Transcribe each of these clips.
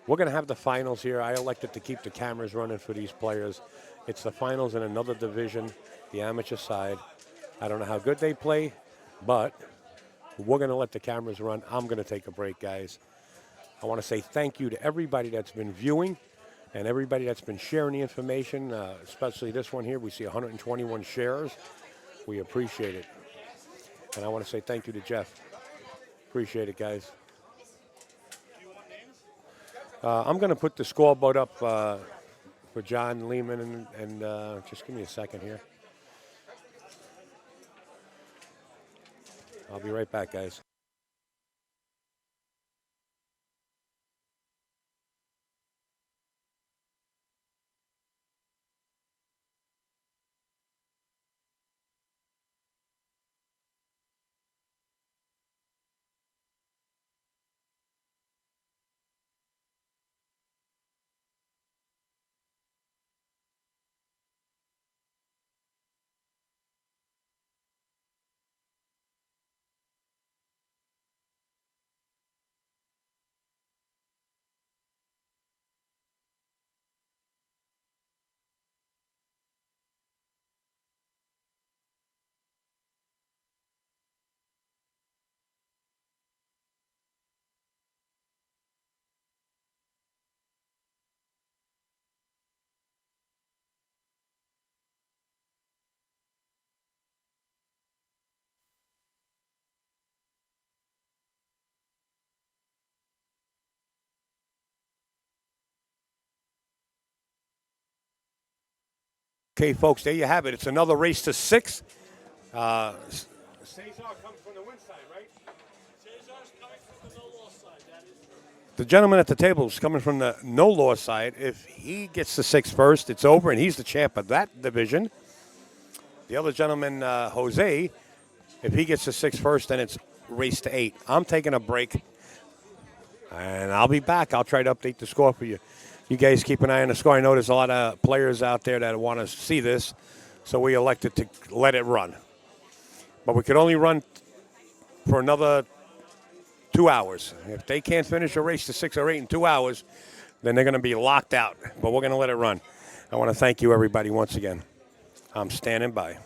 We're going to have the finals here. I elected to keep the cameras running for these players. It's the finals in another division, the amateur side. I don't know how good they play, but we're going to let the cameras run. I'm going to take a break, guys. I want to say thank you to everybody that's been viewing and everybody that's been sharing the information, especially this one here. We see 121 shares. We appreciate it. And I want to say thank you to Jeff. Appreciate it, guys. I'm going to put the scoreboard up for John Lehman, and just give me a second here. I'll be right back, guys. Okay, folks, there you have it. It's another race to six. Cesar comes from the win side, right? Cesar's coming from the no-loss side. That is true. The gentleman at the table is coming from the no-loss side. If he gets to six first, it's over, and he's the champ of that division. The other gentleman, Jose, if he gets to six first, then it's race to eight. I'm taking a break, and I'll be back. I'll try to update the score for you. You guys keep an eye on the score. I know there's a lot of players out there that want to see this, so we elected to let it run. But we could only run for another 2 hours. If they can't finish a race to 6 or 8 in 2 hours, then they're going to be locked out. But we're going to let it run. I want to thank you, everybody, once again. I'm standing by.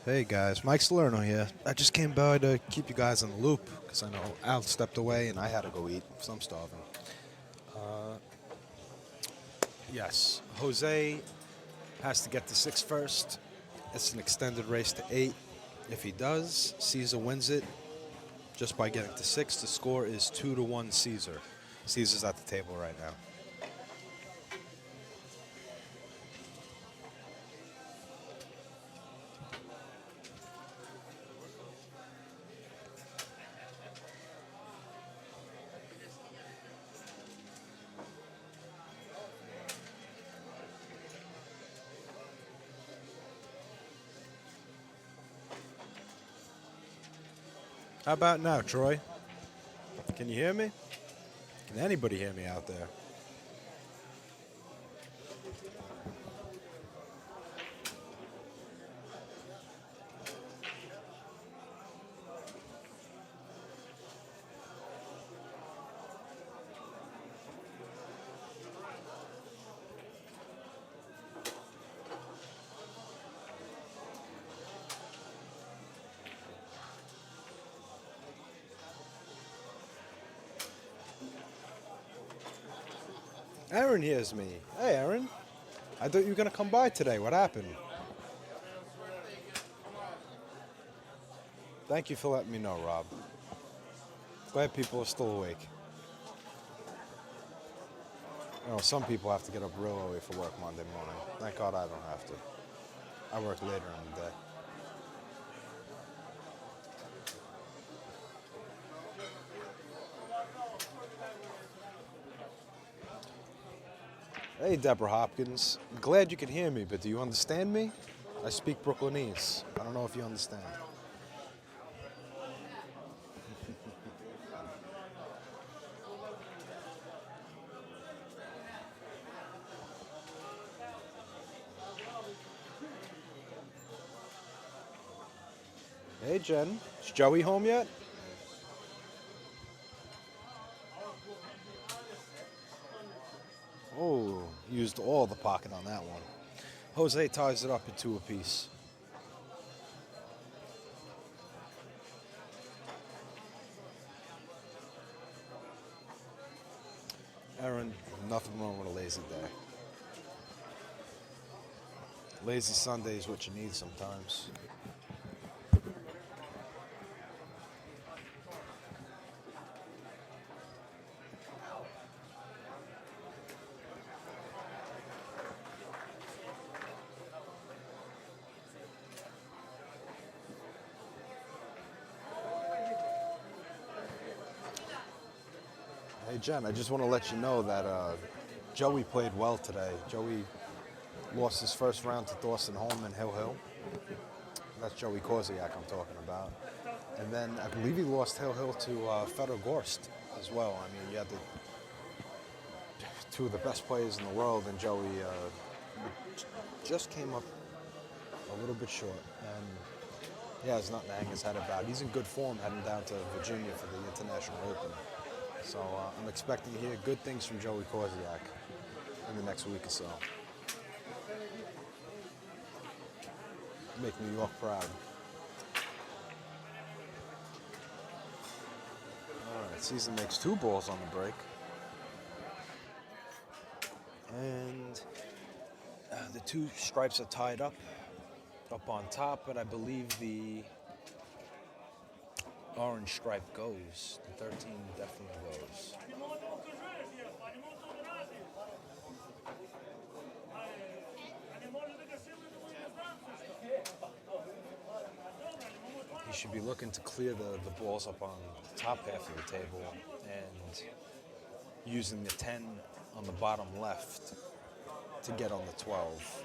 Hey guys, Mike Salerno here. I just came by to keep you guys in the loop because I know Al stepped away and I had to go eat, so I'm starving. Yes, Jose has to get to 6 first. It's an extended race to 8. If he does, Cesar wins it just by getting to 6. The score is 2-1 Cesar. Cesar's at the table right now. How about now, Troy? Can you hear me? Can anybody hear me out there? Aaron hears me. Hey, Aaron. I thought you were going to come by today. What happened? Thank you for letting me know, Rob. Glad people are still awake. You know, some people have to get up real early for work Monday morning. Thank God I don't have to. I work later in the day. Hey, Deborah Hopkins. I'm glad you can hear me, but do you understand me? I speak Brooklynese. I don't know if you understand. Hey, Jen. Is Joey home yet? Oh, used all the pocket on that one. Jose ties it up at 2 apiece. Aaron, nothing wrong with a lazy day. Lazy Sunday is what you need sometimes. Hey, Jen, I just want to let you know that Joey played well today. Joey lost his first round to Dawson Holman Hill. That's Joey Korziak I'm talking about. And then I believe he lost Hill to Fedor Gorst as well. I mean, you had two of the best players in the world, and Joey just came up a little bit short. And yeah, there's nothing to hang his head about. He's in good form heading down to Virginia for the International Open. So I'm expecting to hear good things from Joey Korziak in the next week or so. Make New York proud. All right, Cesar makes 2 balls on the break. And the 2 stripes are tied up on top, but I believe the orange stripe goes. The 13 definitely goes. He should be looking to clear the balls up on the top half of the table and using the 10 on the bottom left to get on the 12.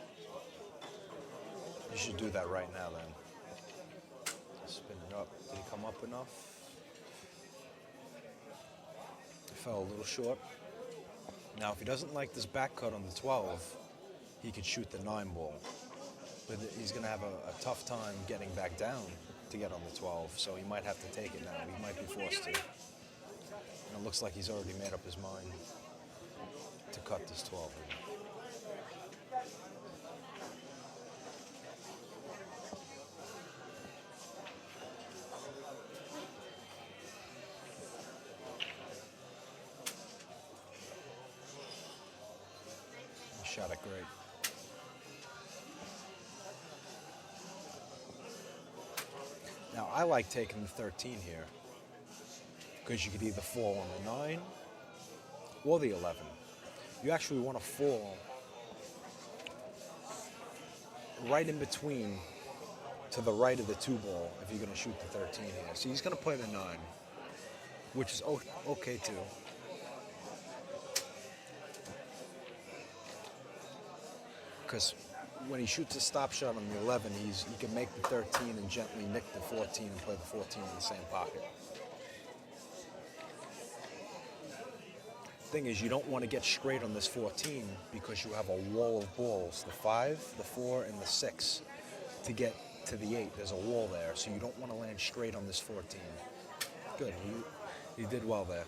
You should do that right now then. Spin it up. Did he come up enough? He fell a little short. Now, if he doesn't like this back cut on the 12, he could shoot the 9 ball. But he's going to have a tough time getting back down to get on the 12, so he might have to take it now. He might be forced to. And it looks like he's already made up his mind to cut this 12. shot it great. Now, I like taking the 13 here because you could either fall on the 9 or the 11. You actually want to fall right in between to the right of the 2 ball if you're going to shoot the 13 here. So he's going to play the 9, which is okay too. Because when he shoots a stop shot on the 11, he can make the 13 and gently nick the 14 and play the 14 in the same pocket. Thing is, you don't want to get straight on this 14 because you have a wall of balls, the 5, the 4, and the 6. To get to the 8, there's a wall there, so you don't want to land straight on this 14. Good, he did well there.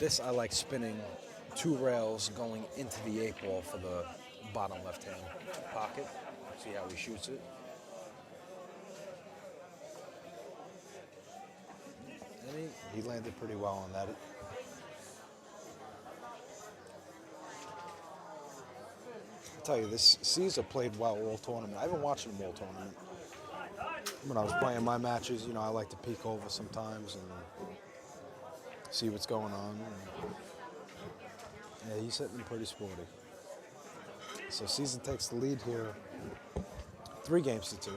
This I like spinning 2 rails going into the 8 ball for the bottom left-hand pocket. See how he shoots it. And he landed pretty well on that. I'll tell you, this Cesar played well all tournament. I've been watching him all tournament. When I was playing my matches, I like to peek over sometimes and see what's going on. Yeah, he's hitting pretty sporty. So Cesar takes the lead here, 3-2,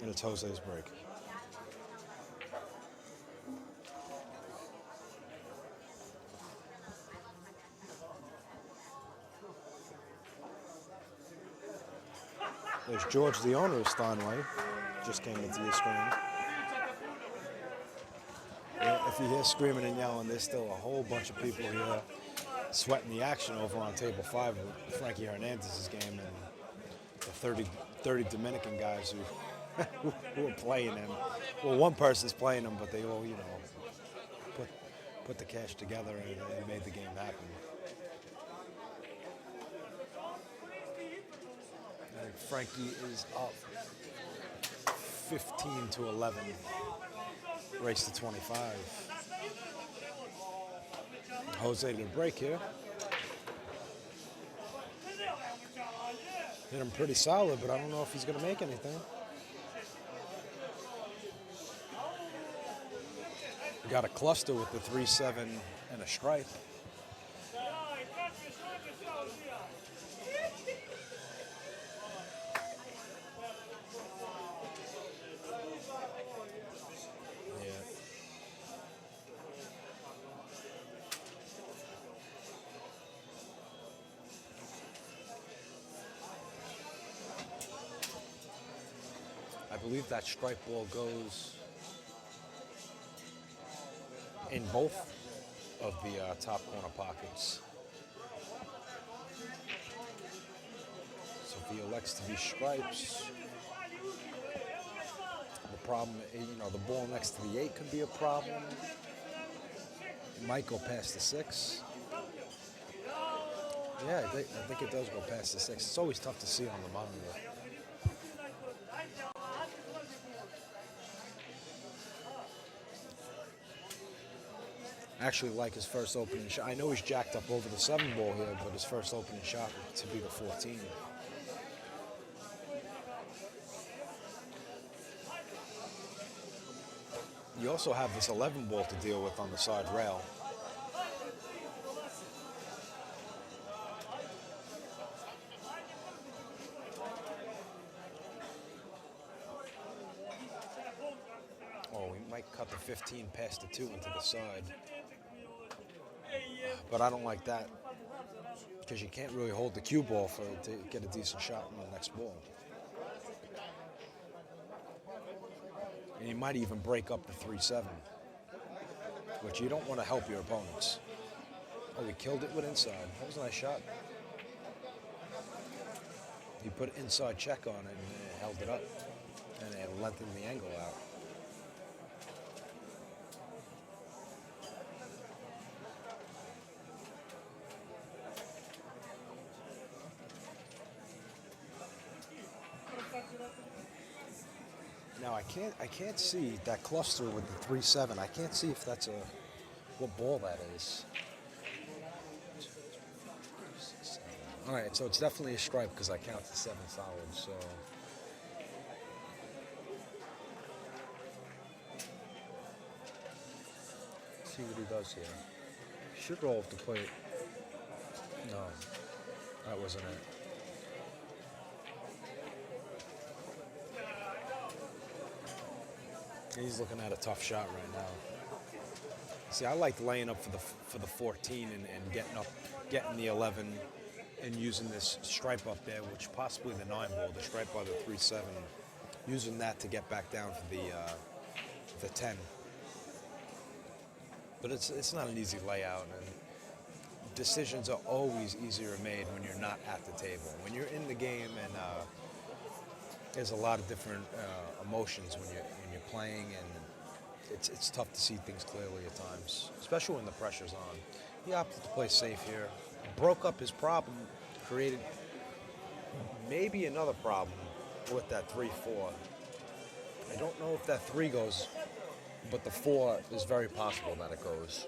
and it's Jose's break. There's George, the owner of Steinway, just came into your screen. Yeah, if you hear screaming and yelling, there's still a whole bunch of people here sweating the action over on table 5 of Frankie Hernandez's game, and the 30 Dominican guys who are playing him. Well, one person's playing him, but they all, put the cash together and made the game happen. I think Frankie is up 15-11. Race to 25. Jose to the break here. Hit him pretty solid, but I don't know if he's going to make anything. Got a cluster with the 3-7 and a stripe. I believe that stripe ball goes in both of the top corner pockets. So if he elects to be stripes, the problem, the ball next to the 8 could be a problem. It might go past the 6. Yeah, I think it does go past the 6. It's always tough to see on the monitor. I actually like his first opening shot. I know he's jacked up over the 7 ball here, but his first opening shot to be the 14. You also have this 11 ball to deal with on the side rail. Oh, we might cut the 15 past the 2 into the side. But I don't like that because you can't really hold the cue ball to get a decent shot on the next ball. And you might even break up the 3-7, which you don't want to help your opponents. Oh, he killed it with inside. That was a nice shot. He put inside check on it and held it up, and it lengthened the angle out. Now I can't see that cluster with the 3-7. I can't see if that's what ball that is. All right, so it's definitely a stripe because I counted 7 solids. So let's see what he does here. Should roll off the plate. No, that wasn't it. He's looking at a tough shot right now. See, I like laying up for the 14 and getting the 11, and using this stripe up there, which possibly the 9 ball, the stripe by the 3-7, using that to get back down for the 10. But it's not an easy layout, and decisions are always easier made when you're not at the table. When you're in the game, and there's a lot of different emotions when you're playing, and it's tough to see things clearly at times, especially when the pressure's on. He opted to play safe here, broke up his problem, created maybe another problem with that 3-4. I don't know if that 3 goes, but the 4 is very possible that it goes.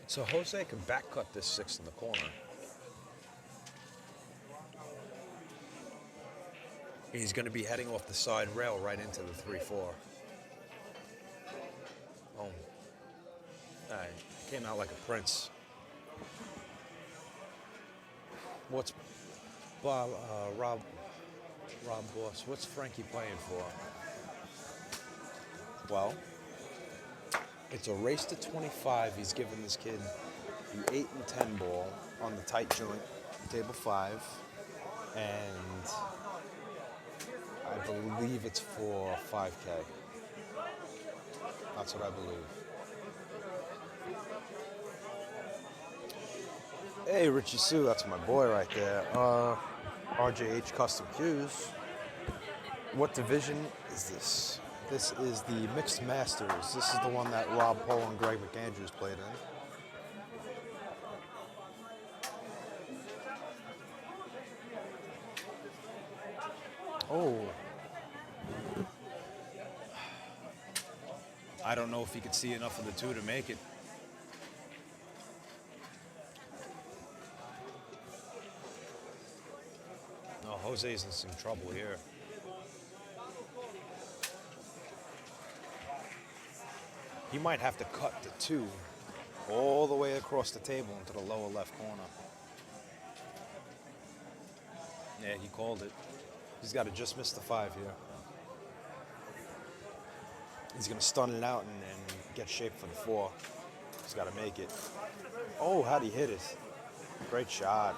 So Jose can back cut this 6 in the corner. He's going to be heading off the side rail right into the 3-4. Oh, came out like a prince. What's Rob Boss? What's Frankie playing for? Well, it's a race to 25. He's giving this kid the 8 and 10 ball on the tight joint, table 5, and I believe it's for 5K. That's what I believe. Hey, Richie Sue, that's my boy right there. RJH Custom Cues. What division is this? This is the Mixed Masters. This is the one that Rob Pohl and Greg McAndrews played in. Oh. I don't know if he could see enough of the 2 to make it. No, Jose's in some trouble here. He might have to cut the 2 all the way across the table into the lower left corner. Yeah, he called it. He's got to just miss the 5 here. He's going to stun it out and get shaped for the 4. He's got to make it. Oh, how'd he hit it? Great shot.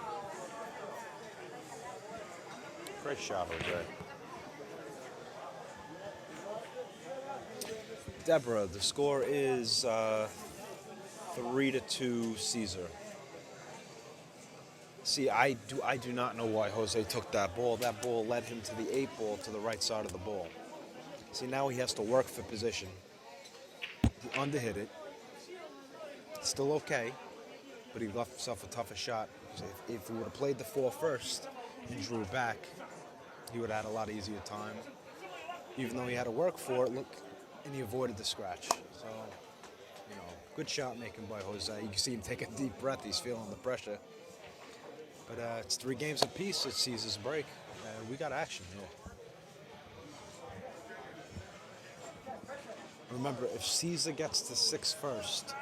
Great shot, Jose. Deborah, the score is 3-2 Cesar. See, I do not know why Jose took that ball. That ball led him to the 8 ball to the right side of the ball. See, now he has to work for position. He underhit it. Still okay, but he left himself a tougher shot. If he would have played the 4 first and drew back, he would have had a lot easier time. Even though he had to work for it, look, and he avoided the scratch. So, good shot making by Jose. You can see him take a deep breath. He's feeling the pressure. But it's 3 games apiece at Caesar's break. We got action here. Remember, if Caesar gets to 6 first,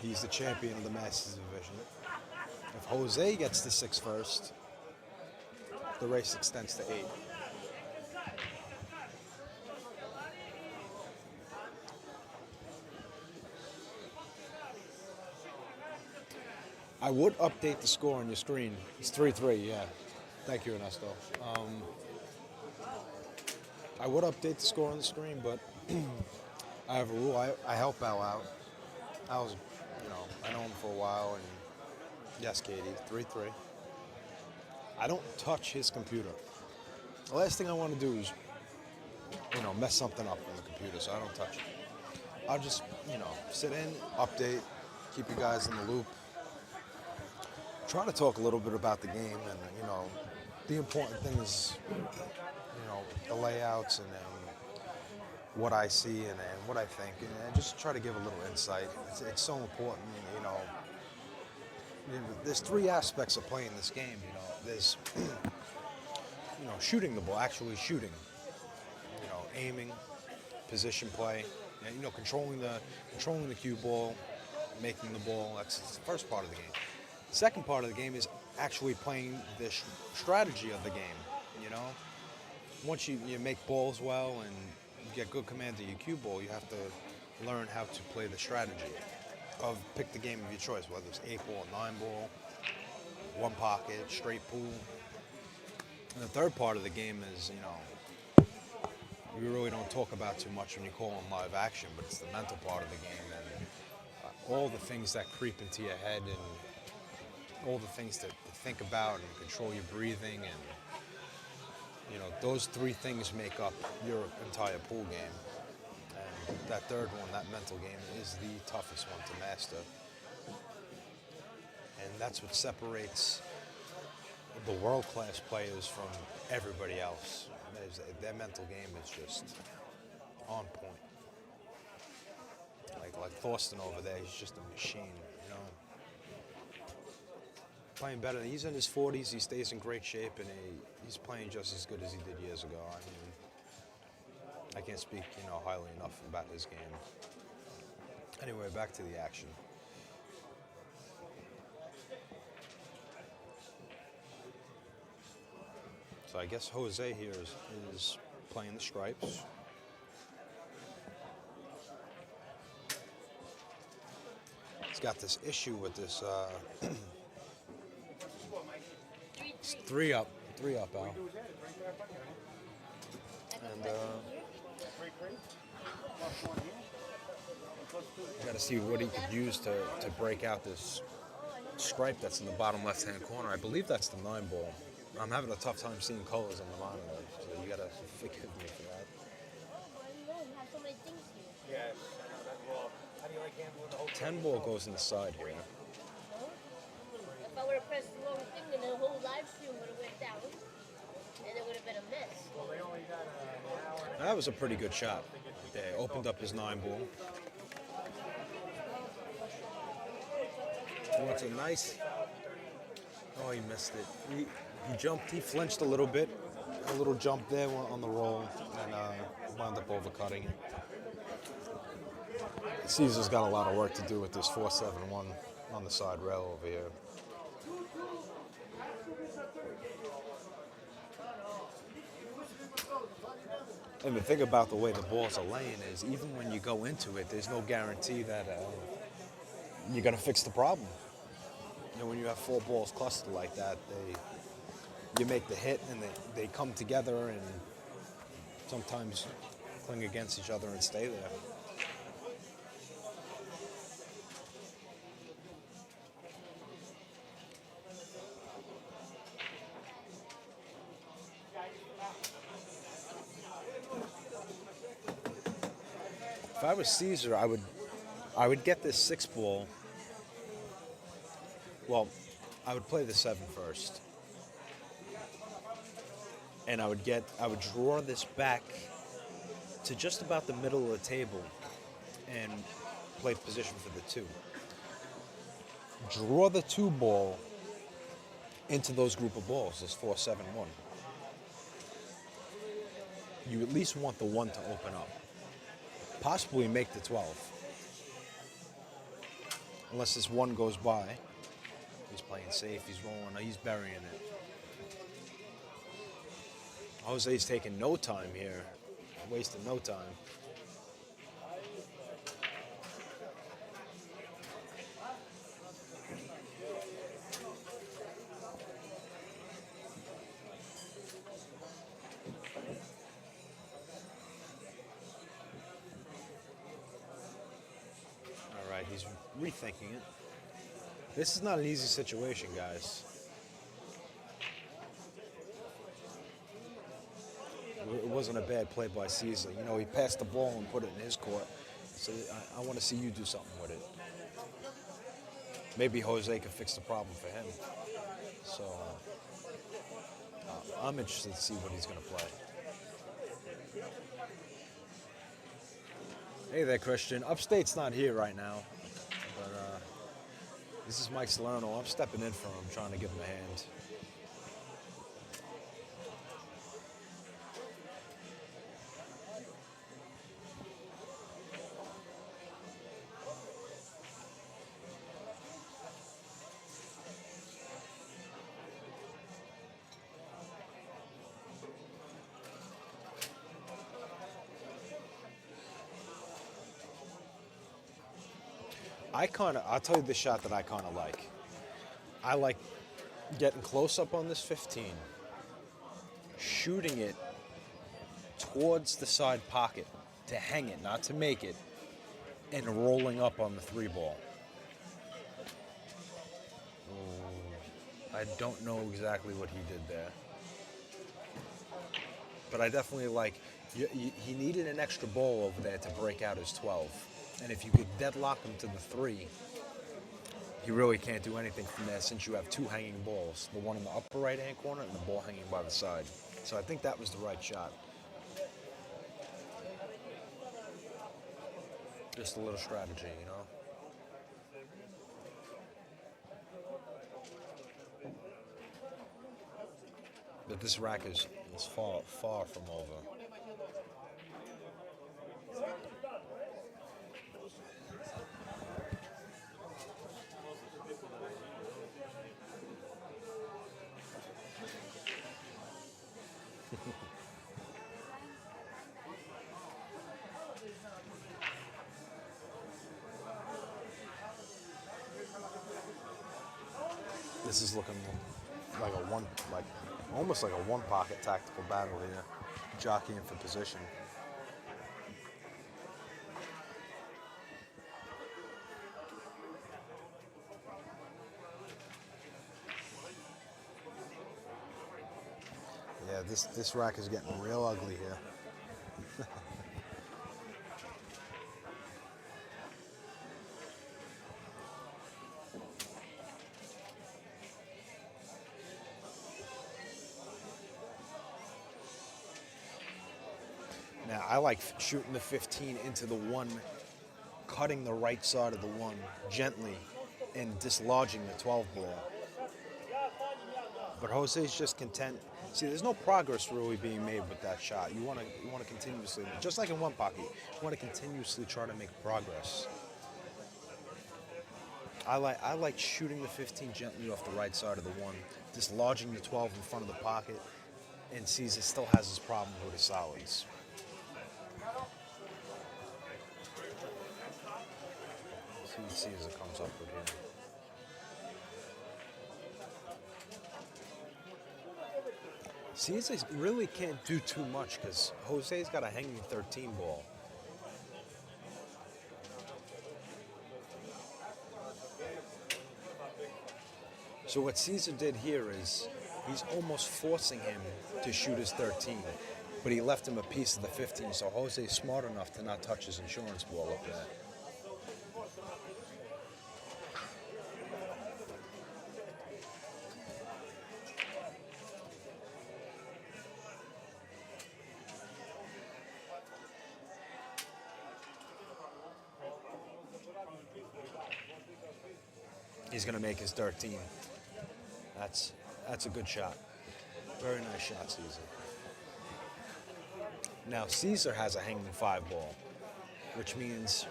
he's the champion of the Masters division. If Jose gets to 6 first, the race extends to 8. I would update the score on your screen. It's 3-3, yeah. Thank you, Ernesto. I would update the score on the screen, but I have a rule. I help Al out. Al's, I know him for a while, and yes, Katie, 3-3. I don't touch his computer. The last thing I want to do is, mess something up on the computer, so I don't touch it. I'll just, sit in, update, keep you guys in the loop. Try to talk a little bit about the game, and the important thing is, the layouts and what I see and what I think, and just try to give a little insight. It's so important, you know. There's three aspects of playing this game. You know, there's shooting the ball, actually shooting. You know, aiming, position play, and, controlling the cue ball, making the ball. That's the first part of the game. The second part of the game is actually playing the strategy of the game. You know, once you make balls well and you get good command of your cue ball, you have to learn how to play the strategy of pick the game of your choice, whether it's 8-ball, 9-ball, one pocket, straight pool. And the third part of the game is, we really don't talk about too much when you call on live action, but it's the mental part of the game and all the things that creep into your head and all the things to think about and control your breathing, and those three things make up your entire pool game. And that third one, that mental game, is the toughest one to master. And that's what separates the world-class players from everybody else. Their mental game is just on point. Like Thorsten over there, he's just a machine, Playing better. He's in his 40s, he stays in great shape, and he's playing just as good as he did years ago. I mean, I can't speak, highly enough about his game. Anyway, back to the action. So I guess Jose here is playing the stripes. He's got this issue with this it's three up, Al. And you got to see what he could use to break out this stripe that's in the bottom left-hand corner. I believe that's the 9-ball. I'm having a tough time seeing colors on the monitor, so you got to forgive me for that. Yeah, I know that. Well, how do you like handling the whole 10-ball goes in the side here. If I would have pressed the wrong thing, then the whole live stream would have went down, and it would have been a miss. Well, they only got an hour. That was a pretty good shot. They opened up his 9-ball. He wants a nice. Oh, he missed it. He jumped. He flinched a little bit. A little jump there on the roll, and wound up overcutting it. Cesar's got a lot of work to do with this 4-7-1 on the side rail over here. And the thing about the way the balls are laying is, even when you go into it, there's no guarantee that you're going to fix the problem. When you have 4 balls clustered like that, you make the hit and they come together and sometimes cling against each other and stay there. If I was Cesar, I would get this 6-ball. Well, I would play the 7 first. And I would draw this back to just about the middle of the table and play position for the 2. Draw the 2-ball into those group of balls, this 4-7-1. You at least want the 1 to open up. Possibly make the 12. Unless this 1 goes by. He's playing safe, he's rolling, he's burying it. Jose's taking no time here, wasting no time. All right, he's rethinking it. This is not an easy situation, guys. It wasn't a bad play by Cesar. He passed the ball and put it in his court. So I want to see you do something with it. Maybe Jose could fix the problem for him. So I'm interested to see what he's going to play. Hey there, Christian. Upstate's not here right now, but this is Mike Salerno. I'm stepping in for him, trying to give him a hand. I'll tell you the shot that I kind of like. I like getting close up on this 15, shooting it towards the side pocket to hang it, not to make it, and rolling up on the 3 ball. I don't know exactly what he did there, but I definitely like, he needed an extra ball over there to break out his 12. And if you could deadlock him to the 3, you really can't do anything from there since you have 2 hanging balls, the one in the upper right-hand corner and the ball hanging by the side. So I think that was the right shot. Just a little strategy, you know? But this rack is far, far from over. This is looking like almost like a one pocket tactical battle here, jockeying for position. Yeah, this rack is getting real ugly here. Now, I like shooting the 15 into the 1, cutting the right side of the 1 gently and dislodging the 12 ball. But Jose's just content. See, there's no progress really being made with that shot. You want to continuously, just like in one pocket, you want to continuously try to make progress. I like shooting the 15 gently off the right side of the 1, dislodging the 12 in front of the pocket, and Cesar still has his problem with his solids. Cesar comes up with here. Cesar really can't do too much because Jose's got a hanging 13 ball. So what Cesar did here is he's almost forcing him to shoot his 13, but he left him a piece of the 15, so Jose's smart enough to not touch his insurance ball up there. He's going to make his 13. That's a good shot. Very nice shot, Cesar. Now, Cesar has a hanging 5 ball, which means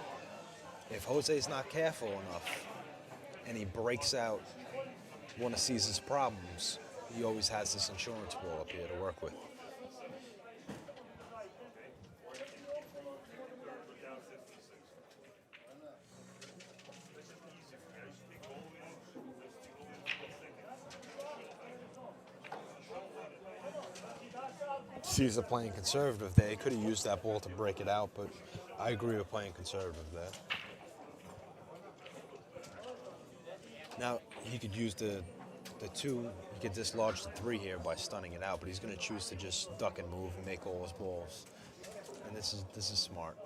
if Jose's not careful enough and he breaks out one of Cesar's problems, he always has this insurance ball up here to work with. Cesar playing conservative there. He could have used that ball to break it out, but I agree with playing conservative there. Now, he could use the 2, he could dislodge the 3 here by stunning it out, but he's going to choose to just duck and move and make all his balls. And this is smart.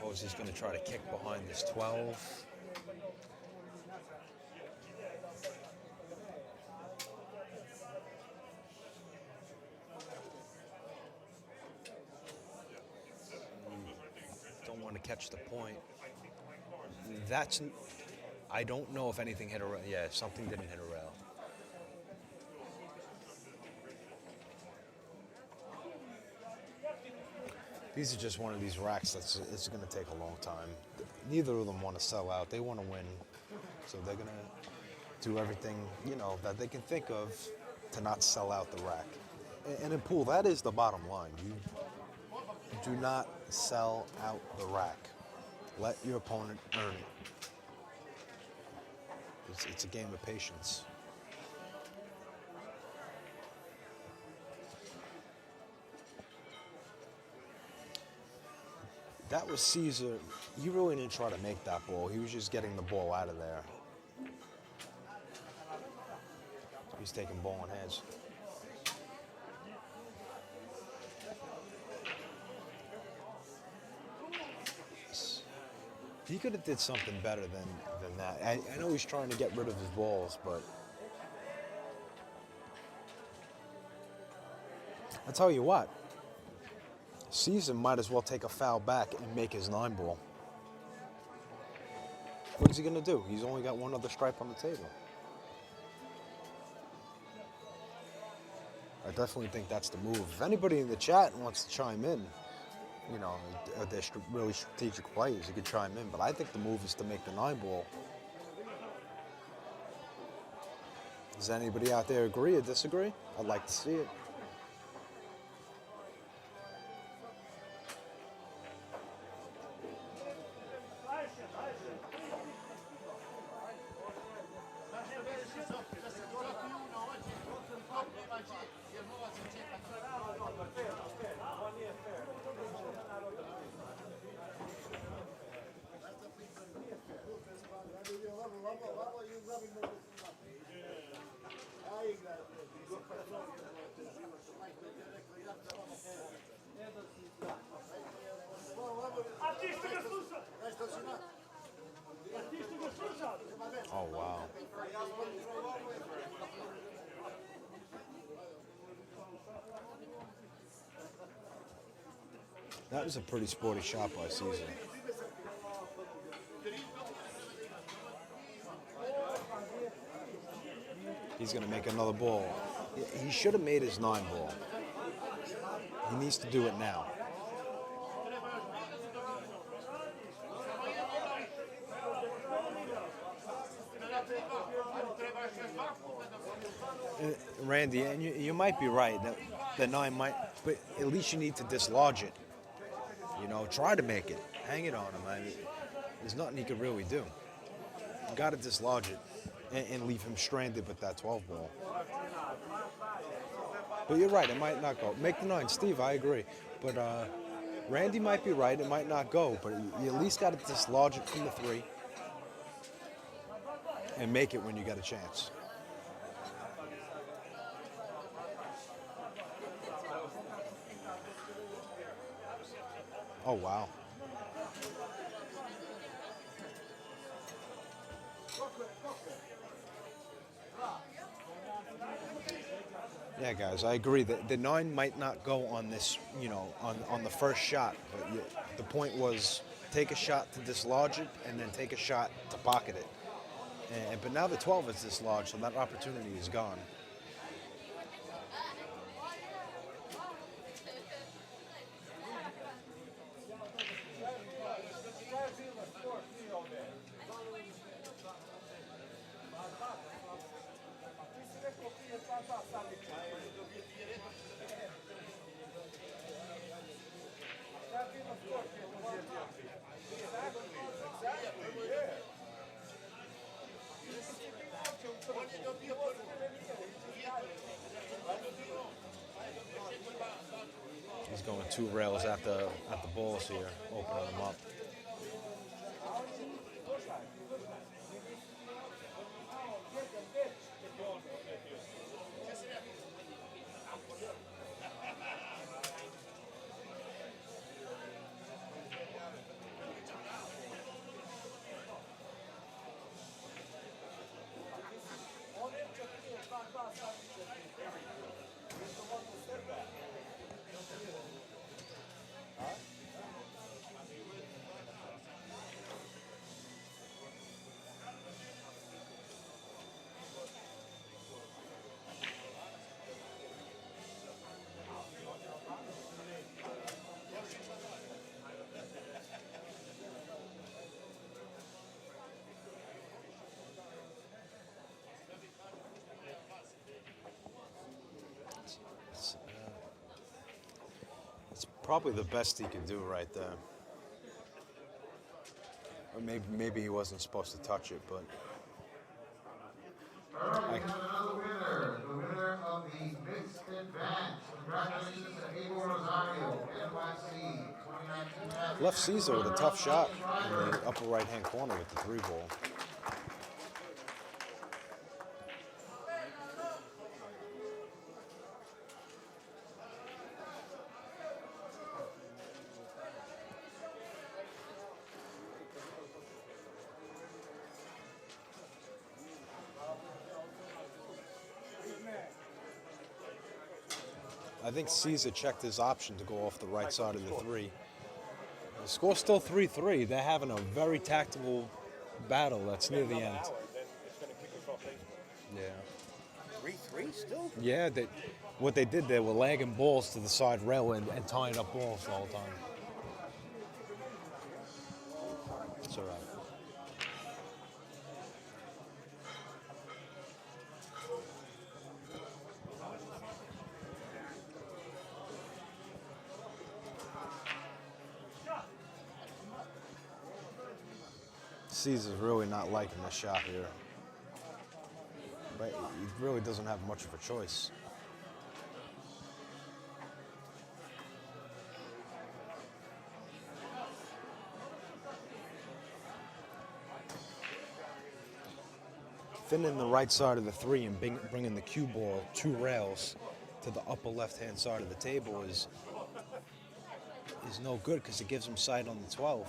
Jose's going to try to kick behind this 12. catch the point. That's, I don't know if anything hit a rail. Yeah, something didn't hit a rail. These are just one of these racks that's it's going to take a long time. Neither of them want to sell out. They want to win. So they're going to do everything, that they can think of to not sell out the rack. And in pool, that is the bottom line. You do not sell out the rack. Let your opponent earn it. It's a game of patience. That was Cesar. He really didn't try to make that ball. He was just getting the ball out of there. He's taking ball in hands. He could have did something better than that. I know he's trying to get rid of his balls, but I tell you what, Cesar might as well take a foul back and make his 9-ball. What's he gonna do? He's only got one other stripe on the table. I definitely think that's the move. If anybody in the chat wants to chime in, they're really strategic players, you could chime in, but I think the move is to make the 9-ball. Does anybody out there agree or disagree? I'd like to see it. Oh, wow. That was a pretty sporty shot by Cesar. He's going to make another ball. He should have made his 9-ball. He needs to do it now. Randy, and you might be right. The 9 might, but at least you need to dislodge it. Try to make it. Hang it on him. There's nothing he could really do. You got to dislodge it and leave him stranded with that 12-ball. But you're right, it might not go. Make the 9, Steve, I agree. But Randy might be right, it might not go, but you at least got to dislodge it from the 3 and make it when you got a chance. Oh, wow. Yeah, guys, I agree that the 9 might not go on this, on the first shot. But the point was take a shot to dislodge it and then take a shot to pocket it. But now the 12 is dislodged, so that opportunity is gone. He's going 2 rails at the balls here, opening them up. Probably the best he could do right there. Or maybe he wasn't supposed to touch it, but All right, we have another winner. The winner of the mixed advance. Congratulations to Abel Rosario, NYC 2019. left Cesar with a tough shot in the upper right-hand corner with the 3-ball. I think Cesar checked his option to go off the right side of the 3. The score's still 3-3. They're having a very tactical battle that's near the end. Yeah. 3-3 still? Yeah, what they did, they were lagging balls to the side rail and tying up balls the whole time. It's all right. Cesar's really not liking this shot here. But he really doesn't have much of a choice. Thinning the right side of the 3 and bringing the cue ball 2 rails to the upper left-hand side of the table is no good because it gives him sight on the 12.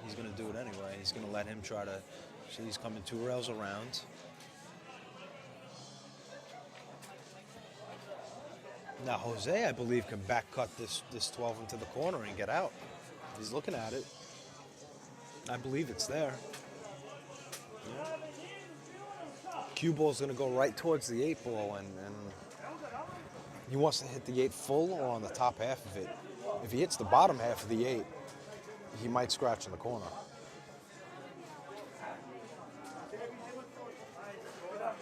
He's going to do it anyway. He's going to let him try to. So he's coming 2 rails around. Now Jose, I believe, can back cut this 12 into the corner and get out. He's looking at it. I believe it's there. Yeah. Cue ball's going to go right towards the 8 ball, and he wants to hit the 8 full or on the top half of it. If he hits the bottom half of the 8, he might scratch in the corner.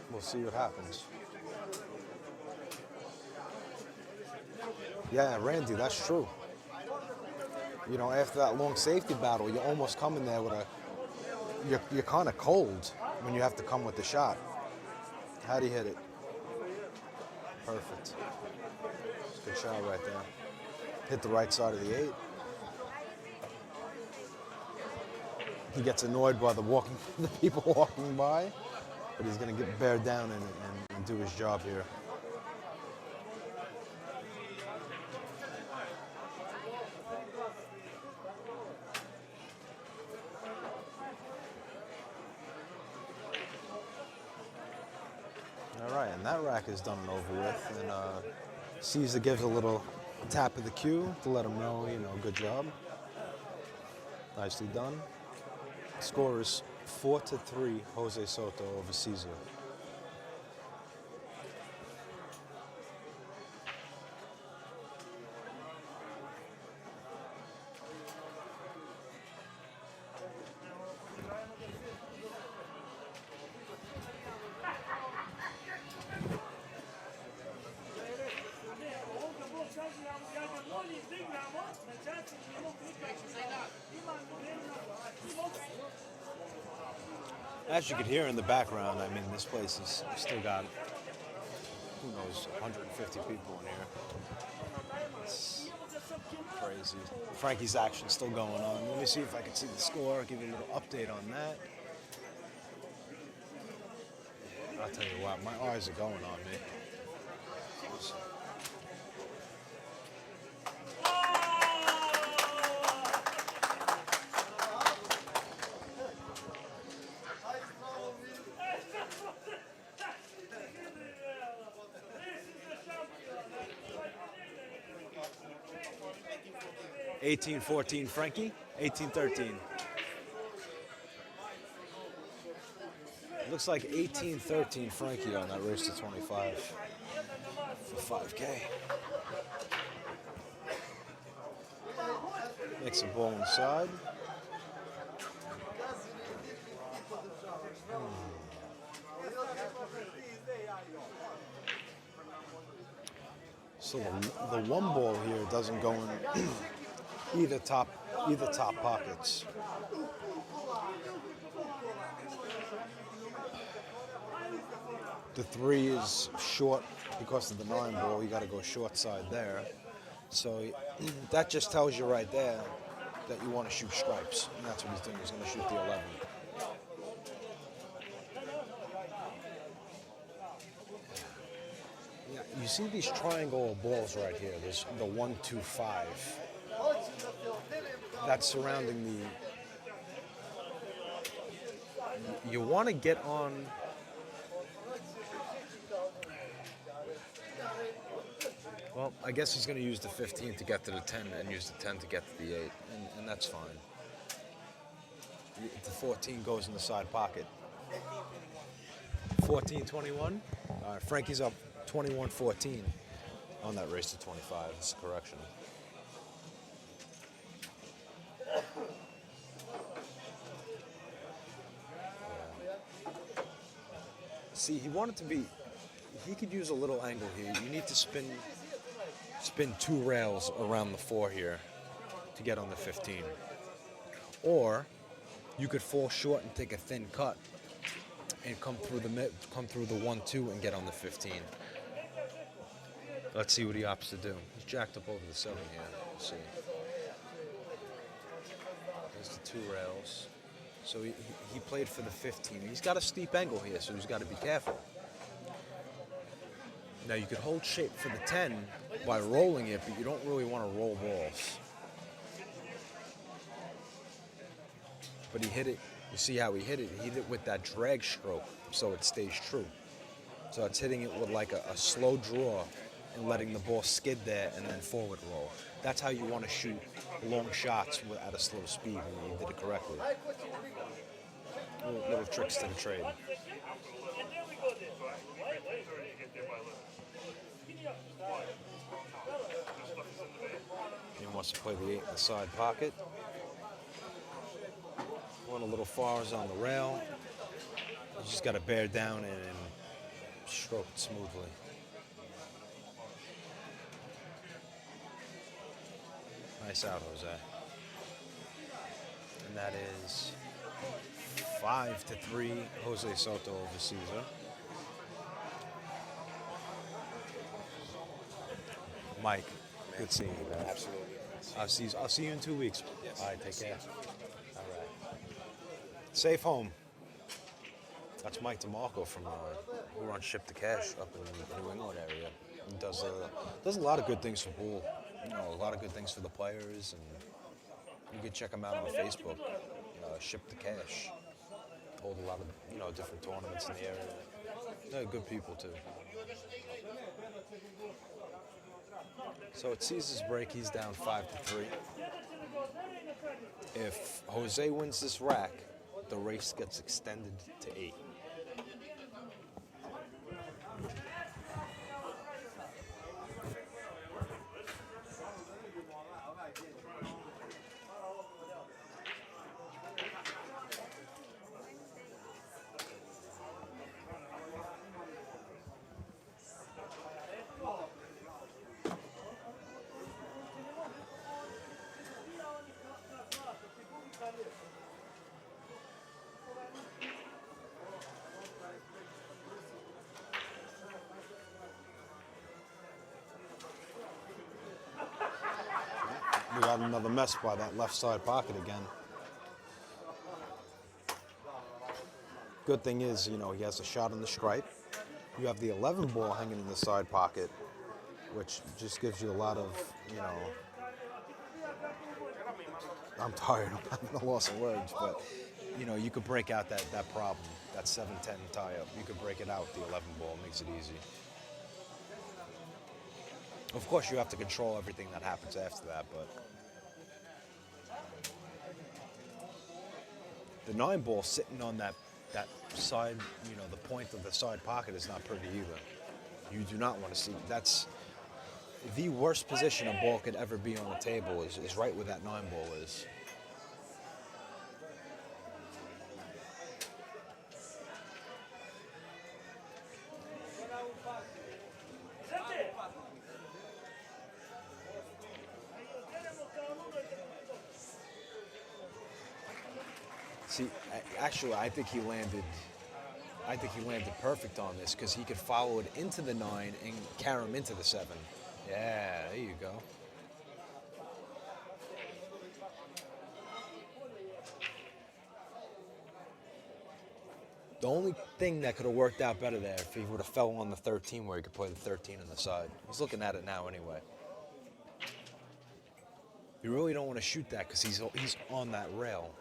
We'll see what happens. Yeah, Randy, that's true. You know, after that long safety battle, you almost come in there with you're kind of cold when you have to come with the shot. How'd he hit it? Perfect. Good shot right there. Hit the right side of the 8. He gets annoyed by the people walking by, but he's going to bear down and do his job here. All right, and that rack is done and over with, and Cesar gives a little tap of the cue to let him know, you know, good job. Nicely done. Score is 4-3, Jose Soto over Cesar. As you could hear in the background, I mean, this place is still got, who knows, 150 people in here. It's crazy. Frankie's action's still going on. Let me see if I can see the score, give you a little update on that. I'll tell you what, my eyes are going on me. 18-14 Frankie, 18-13. Looks like 18-13 Frankie on that race to 25 for 5K. Makes the ball inside. So the one ball here doesn't go in either top pockets. The 3 is short because of the 9 ball. You got to go short side there. So that just tells you right there that you want to shoot stripes. And that's what he's doing. He's going to shoot the 11. Yeah, you see these triangle balls right here. There's the 1, 2, 5. That's surrounding the... You want to get on... Well, I guess he's going to use the 15 to get to the 10 and use the 10 to get to the 8, and that's fine. The 14 goes in the side pocket. 14-21. All right, Frankie's up 21-14 on that race to 25. That's a correction. See, he wanted to be... He could use a little angle here. You need to spin 2 rails around the 4 here to get on the 15. Or you could fall short and take a thin cut and come through the 1-2 and get on the 15. Let's see what he opts to do. He's jacked up over the 7 here. Let's see. There's the 2 rails. So he played for the 15. He's got a steep angle here, so he's got to be careful. Now you could hold shape for the 10 by rolling it, but you don't really want to roll balls. But he hit it, you see how he hit it? He hit it with that drag stroke, so it stays true. So it's hitting it with like a slow draw and letting the ball skid there and then forward roll. That's how you want to shoot long shots at a slow speed, and you did it correctly. Little tricks to the trade. He wants to play the 8 in the side pocket. Went a little far on the rail. You just got to bear down and stroke it smoothly. Nice out, Jose. And that is 5-3, Jose Soto over Cesar. Mike, good seeing you, man. Absolutely. I'll see you in 2 weeks. Yes. All right, take care. All right. Safe home. That's Mike DeMarco from who runs Ship to Cash up in the New England area. He does a lot of good things for pool. You know, a lot of good things for the players, and you can check him out on Facebook. Ship to Cash. Hold a lot of different tournaments in the area. They're good people too. So at Caesar's break, he's down 5-3. If Jose wins this rack, the race gets extended to 8. We got another mess by that left side pocket again. Good thing is, he has a shot on the stripe. You have the 11 ball hanging in the side pocket, which just gives you a lot of, I'm tired, I'm having a loss of words, but, you could break out that problem, that 7-10 tie-up. You could break it out, the 11 ball, makes it easy. Of course, you have to control everything that happens after that, but the 9 ball sitting on that side, the point of the side pocket is not pretty either. You do not want to see that's the worst position a ball could ever be on the table is right where that 9 ball is. See, actually, I think he landed perfect on this because he could follow it into the 9 and carry him into the 7. Yeah, there you go. The only thing that could have worked out better there if he would have fell on the 13 where he could play the 13 on the side. He's looking at it now anyway. You really don't want to shoot that because he's on that rail.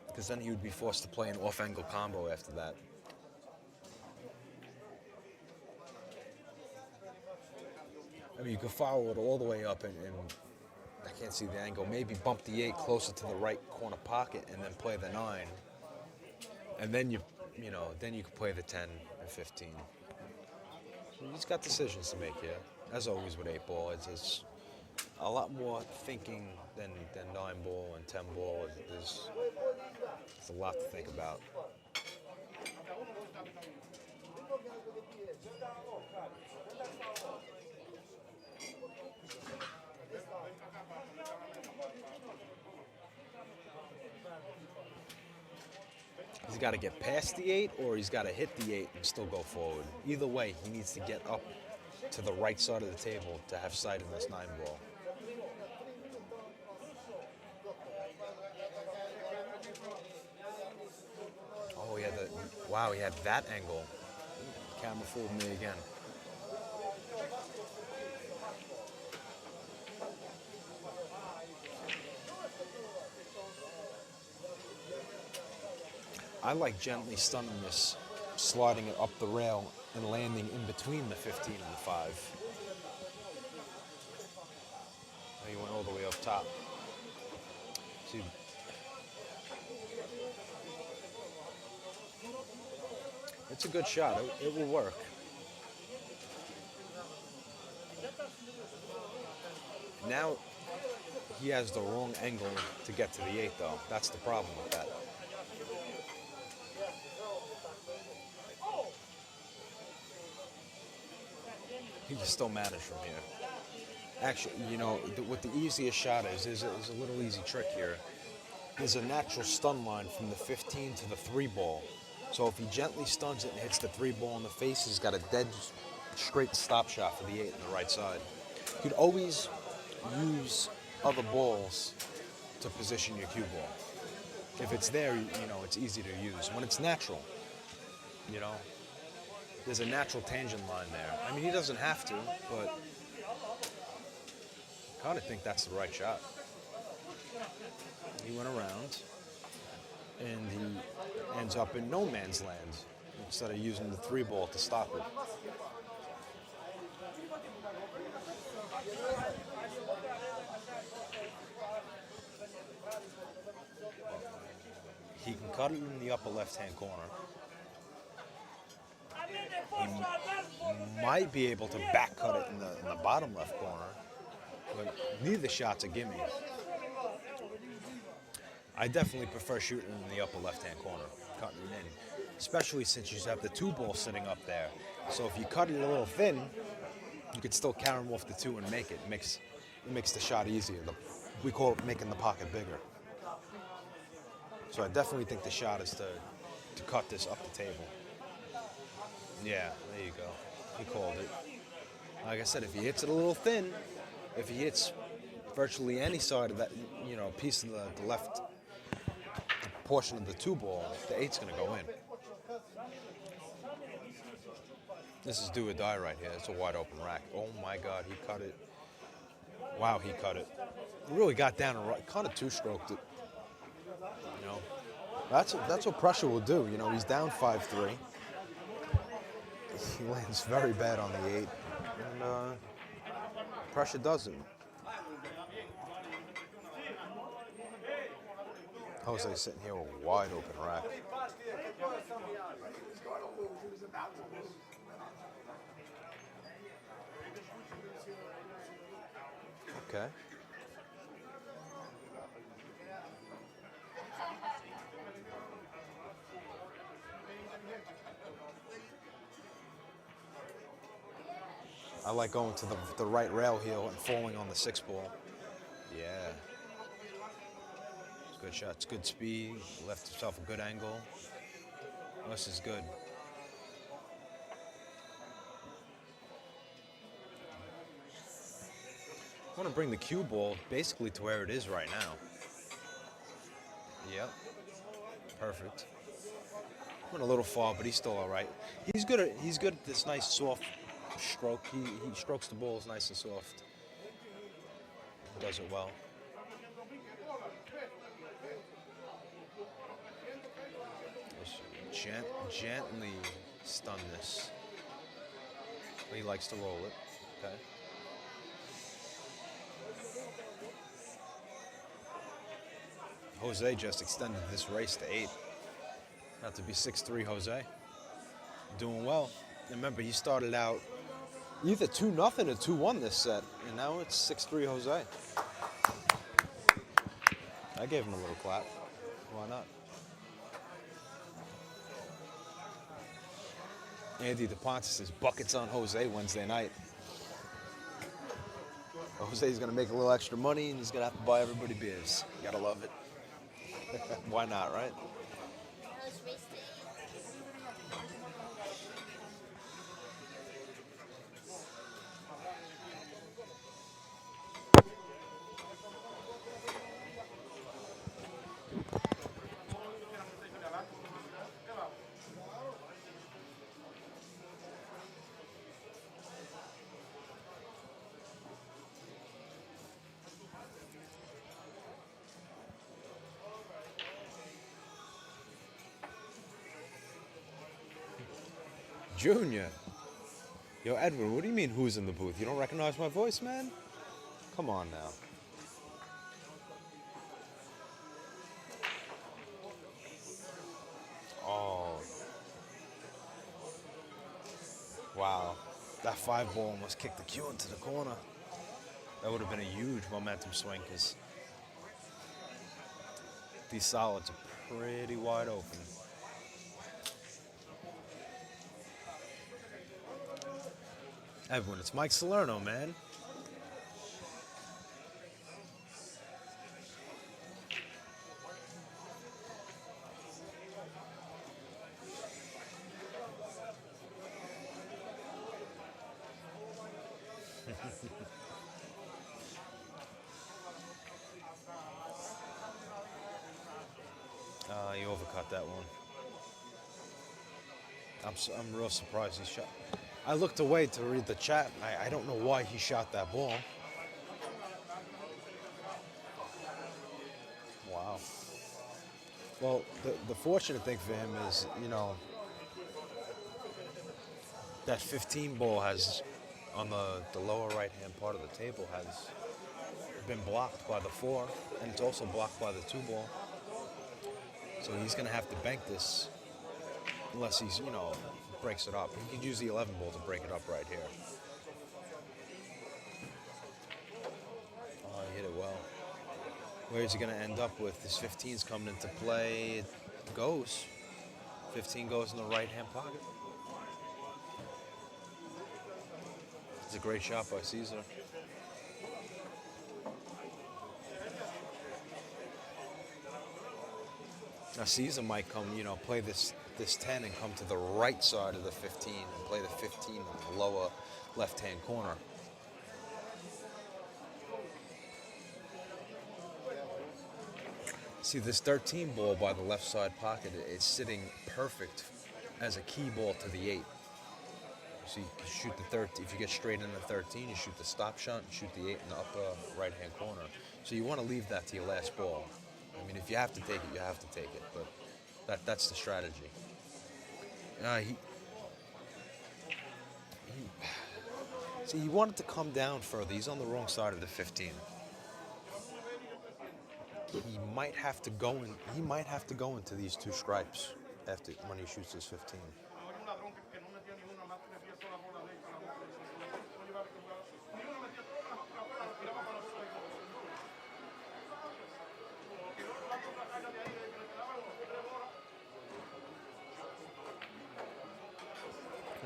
Because then he would be forced to play an off-angle combo after that. I mean, you could follow it all the way up and I can't see the angle. Maybe bump the 8 closer to the right corner pocket and then play the 9. And then then you could play the 10 and 15. He's got decisions to make here. As always with 8 ball, it's a lot more thinking than 9 ball and 10 ball. There's a lot to think about. He's got to get past the 8 or he's got to hit the 8 and still go forward. Either way, he needs to get up to the right side of the table to have sight in this 9 ball. Oh, wow, he had that angle. Camera fooled me again. I like gently stunning this, sliding it up the rail and landing in between the 15 and the 5. Now he went all the way up top. See, it's a good shot. It will work. Now he has the wrong angle to get to the 8, though. That's the problem with that. He can still manage from here. Actually, what the easiest shot is a little easy trick here. There's a natural stun line from the 15 to the 3 ball. So if he gently stuns it and hits the 3 ball in the face, he's got a dead straight stop shot for the 8 on the right side. You'd always use other balls to position your cue ball. If it's there, it's easy to use. When it's natural, there's a natural tangent line there. I mean, he doesn't have to, but I kind of think that's the right shot. He went around, and he ends up in no man's land instead of using the 3 ball to stop it. He can cut it in the upper left-hand corner. He might be able to back cut it in the bottom left corner, but neither shot's a gimme. I definitely prefer shooting in the upper left-hand corner, cutting it in, especially since you have the 2 ball sitting up there. So if you cut it a little thin, you could still carry him off the 2 and make it. It makes the shot easier. We call it making the pocket bigger. So I definitely think the shot is to cut this up the table. Yeah, there you go. He called it. Like I said, if he hits it a little thin, if he hits virtually any side of that, piece of the left portion of the 2 ball, the 8's going to go in. This is do or die right here. It's a wide open rack. Oh my God, he cut it. Wow, he cut it. He really got down and right, kind of 2-stroked it. That's what pressure will do. He's down 5-3. He lands very bad on the 8, and pressure does it. Jose sitting here with a wide open rack. Okay. I like going to the right rail heel and falling on the 6 ball. Yeah. It's good shots, good speed, left himself a good angle. This is good. I want to bring the cue ball basically to where it is right now. Yep. Perfect. Went a little far, but he's still all right. He's good at this nice soft stroke. He strokes the balls nice and soft. Does it well. Just gently stun this. He likes to roll it. Okay. Jose just extended this race to 8. About to be 6-3 Jose. Doing well. Remember, he started out either 2-0 or 2-1 this set, and now it's 6-3 Jose. I gave him a little clap. Why not? Andy DePonte says buckets on Jose Wednesday night. Jose's gonna make a little extra money, and he's gonna have to buy everybody beers. You gotta love it. Why not, right? Now it's race day. Junior. Yo, Edwin, what do you mean who's in the booth? You don't recognize my voice, man? Come on now. Oh. Wow. That 5 ball almost kicked the cue into the corner. That would have been a huge momentum swing because these solids are pretty wide open. Everyone, it's Mike Salerno, man. He overcut that one. I'm real surprised he shot. I looked away to read the chat. I don't know why he shot that ball. Wow. Well, the fortunate thing for him is, you know, that 15 ball has, on the lower right-hand part of the table, has been blocked by the 4, and it's also blocked by the 2 ball. So he's going to have to bank this unless he's, you know, breaks it up. He could use the 11 ball to break it up right here. Oh, he hit it well. Where is he going to end up with? His 15's coming into play. It goes. 15 goes in the right-hand pocket. It's a great shot by Cesar. Now Cesar might come, you know, play this 10 and come to the right side of the 15 and play the 15 in the lower left-hand corner. See, this 13 ball by the left side pocket is sitting perfect as a key ball to the 8. So you shoot the 13. If you get straight in the 13, you shoot the stop shot and shoot the 8 in the upper right-hand corner. So you want to leave that to your last ball. I mean, if you have to take it, you have to take it. But that's the strategy. See, he wanted to come down further. He's on the wrong side of the 15. He might have to go in. He might have to go into these 2 stripes after when he shoots his 15.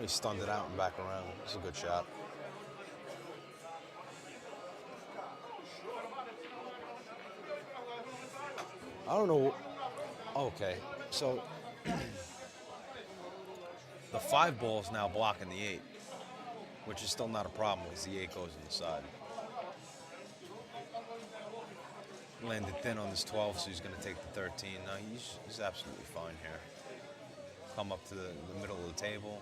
He stunned it out and back around. It's a good shot. I don't know. Okay, so the 5 ball is now blocking the 8, which is still not a problem because the 8 goes inside. Landed thin on this 12, so he's going to take the 13. No, he's absolutely fine here. Come up to the middle of the table.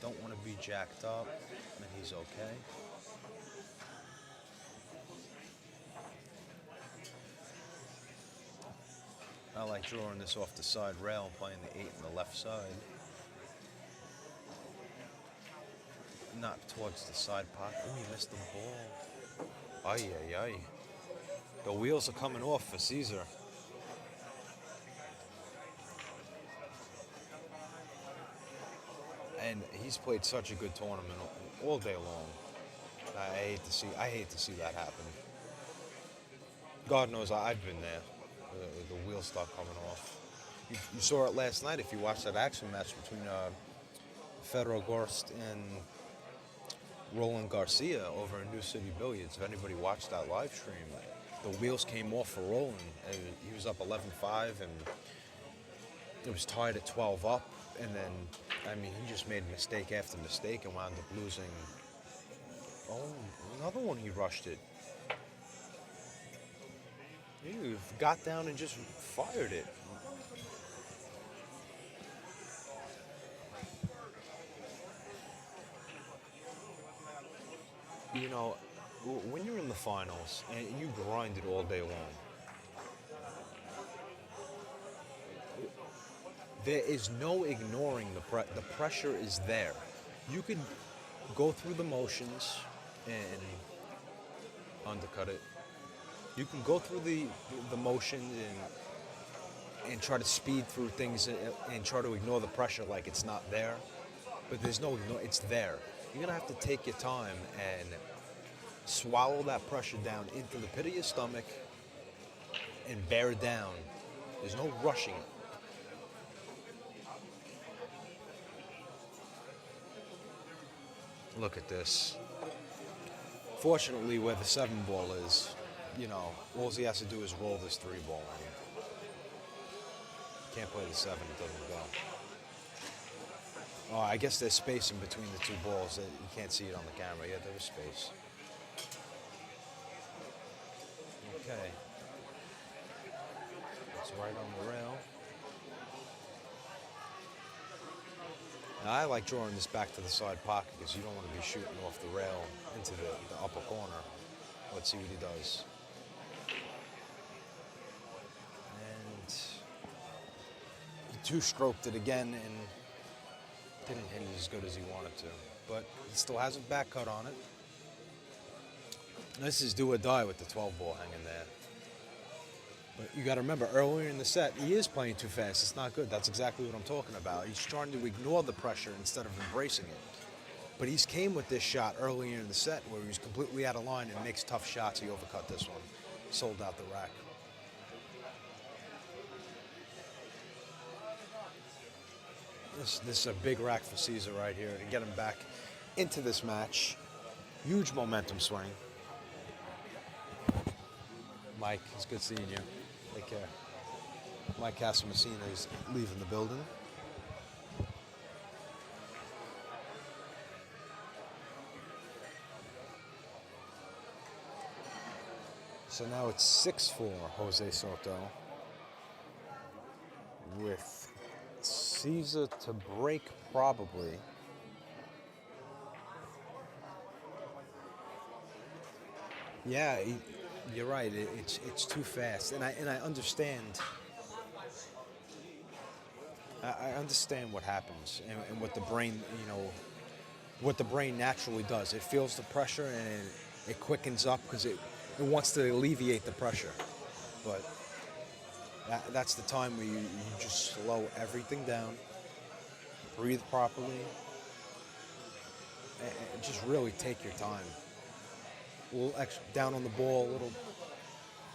Don't want to be jacked up, and he's okay. I like drawing this off the side rail and playing the 8 on the left side. Not towards the side pocket. Oh, he missed the ball. Ay, ay, ay. The wheels are coming off for Cesar. And he's played such a good tournament all day long. I hate to see that happen. God knows I've been there. The wheels start coming off. You saw it last night if you watched that action match between Fedor Gorst and Roland Garcia over in New City Billiards. If anybody watched that live stream, the wheels came off for Roland. He was up 11-5 and it was tied at 12 up. And then, I mean, he just made mistake after mistake and wound up losing. Oh, another one he rushed it. He got down and just fired it. You know, when you're in the finals and you grind it all day long, there is no ignoring the pressure is there. You could go through the motions and undercut it. You can go through the motions and try to speed through things and try to ignore the pressure like it's not there. But there's no ignore, it's there. You're gonna have to take your time and swallow that pressure down into the pit of your stomach and bear it down. There's no rushing it. Look at this. Fortunately, where the 7 ball is, you know, all he has to do is roll this 3 ball in. Can't play the 7, it doesn't go. Oh, I guess there's space in between the 2 balls. That you can't see it on the camera. Yeah, there is space. Okay. It's right on the rail. Now, I like drawing this back to the side pocket because you don't want to be shooting off the rail into the upper corner. Let's see what he does. And he 2-stroked it again and didn't hit it as good as he wanted to. But he still has a back cut on it. This is do or die with the 12 ball hanging there. But you got to remember, earlier in the set, he is playing too fast. It's not good. That's exactly what I'm talking about. He's trying to ignore the pressure instead of embracing it. But he's came with this shot earlier in the set where he was completely out of line and makes tough shots. He overcut this one. Sold out the rack. This is a big rack for Cesar right here to get him back into this match. Huge momentum swing. Mike, it's good seeing you. Take care. Mike Casamassina is leaving the building. So now it's 6-4 Jose Soto with Cesar to break probably. Yeah, you're right. It's too fast, and I understand. I understand what happens and what the brain, you know, what the brain naturally does. It feels the pressure and it quickens up because it wants to alleviate the pressure. But that's the time where you just slow everything down, breathe properly, and just really take your time. A little extra, down on the ball, a little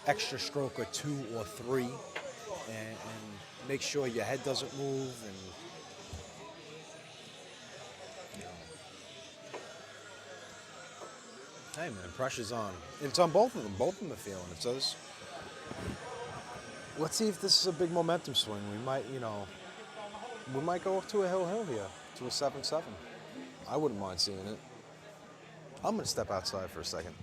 extra stroke or 2 or 3, and make sure your head doesn't move. And Hey, man, pressure's on. It's on both of them. Both of them are feeling it. So let's see if this is a big momentum swing. We might, we might go to a hill here, to a 7-7. I wouldn't mind seeing it. I'm going to step outside for a second.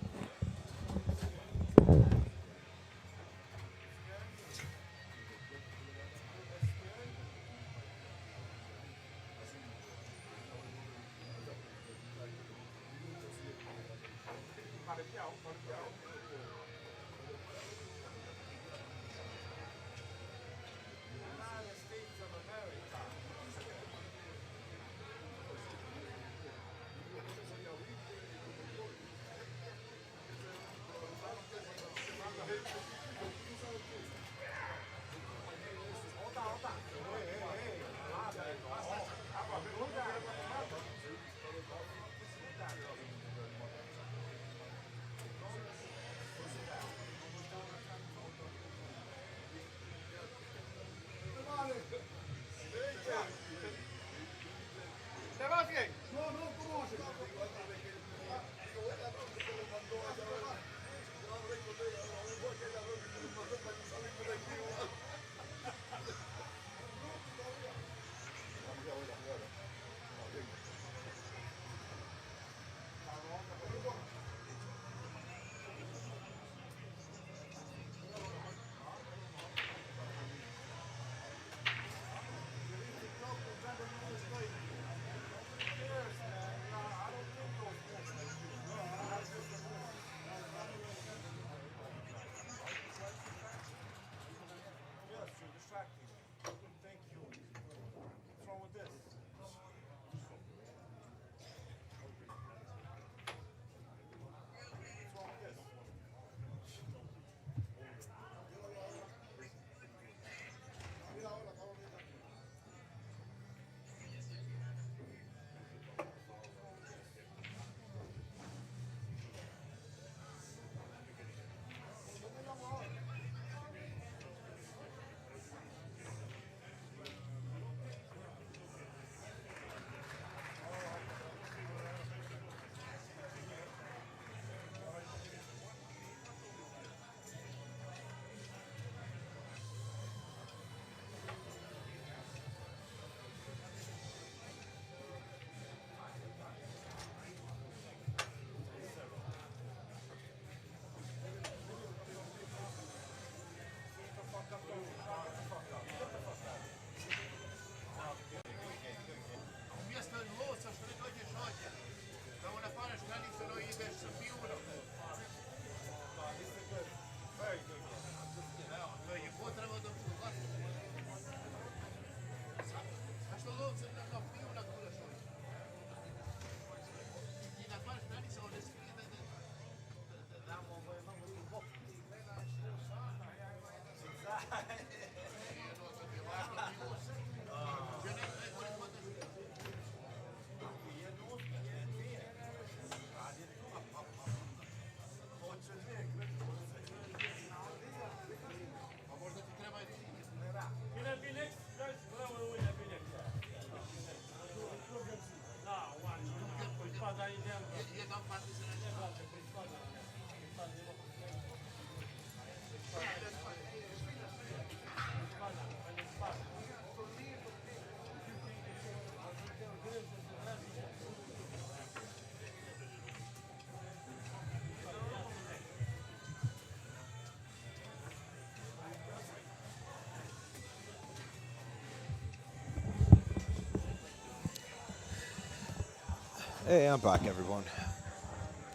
Hey, I'm back, everyone.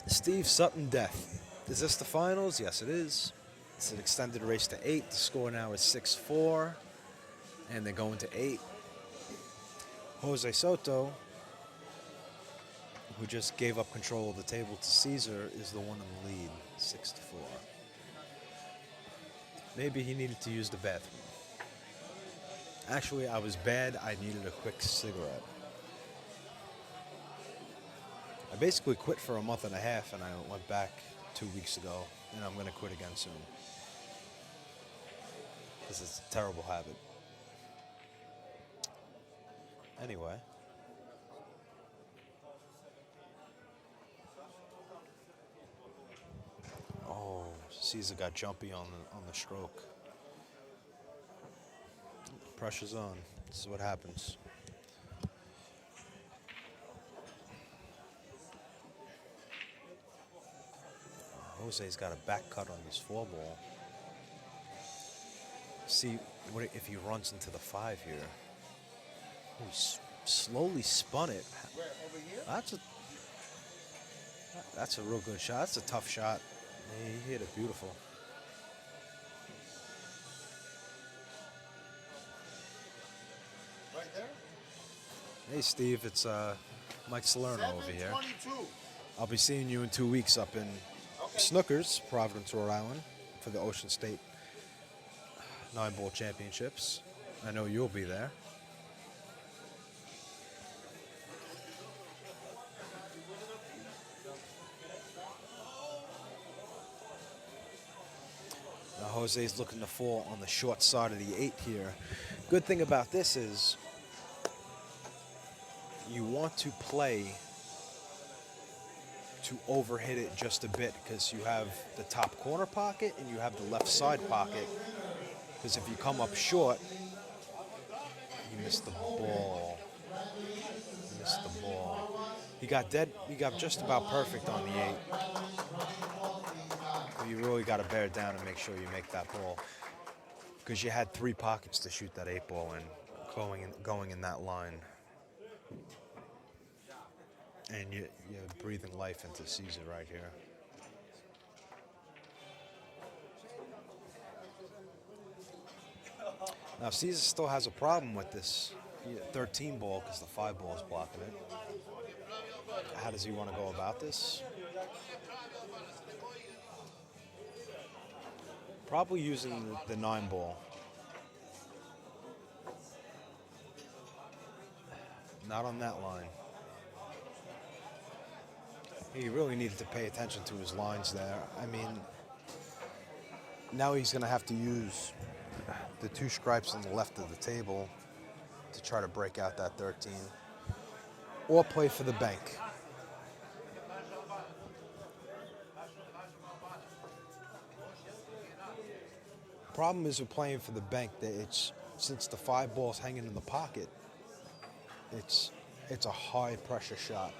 Steve Sutton death. Is this the finals? Yes, it is. It's an extended race to 8. The score now is 6-4, and they're going to 8. Jose Soto, who just gave up control of the table to Cesar, is the one in the lead, 6-4. Maybe he needed to use the bathroom. Actually, I was bad. I needed a quick cigarette. I basically quit for a month and a half, and I went back 2 weeks ago, and I'm going to quit again soon. This is a terrible habit. Anyway. Cesar got jumpy on the stroke. Pressure's on. This is what happens. Jose's got a back cut on this 4-ball. See what if he runs into the 5 here. Oh, he slowly spun it. Where, over here? That's a real good shot. That's a tough shot. He hit it beautiful. Right there? Hey Steve, it's Mike Salerno over here. 722. I'll be seeing you in 2 weeks up in Snookers, Providence, Rhode Island, for the Ocean State 9-ball championships. I know you'll be there. Now Jose's looking to fall on the short side of the 8 here. Good thing about this is you want to play to overhit it just a bit because you have the top corner pocket and you have the left side pocket. Because if you come up short, you missed the ball. Missed the ball. He got just about perfect on the 8. But you really got to bear down and make sure you make that ball. Because you had 3 pockets to shoot that 8-ball in, going in that line. And you're breathing life into Cesar right here. Now Cesar still has a problem with this 13 ball because the 5 ball is blocking it. How does he want to go about this? Probably using the 9 ball. Not on that line. He really needed to pay attention to his lines there. I mean, now he's going to have to use the 2 stripes on the left of the table to try to break out that 13. Or play for the bank. Problem is with playing for the bank that since the 5 ball's hanging in the pocket, it's a high pressure shot.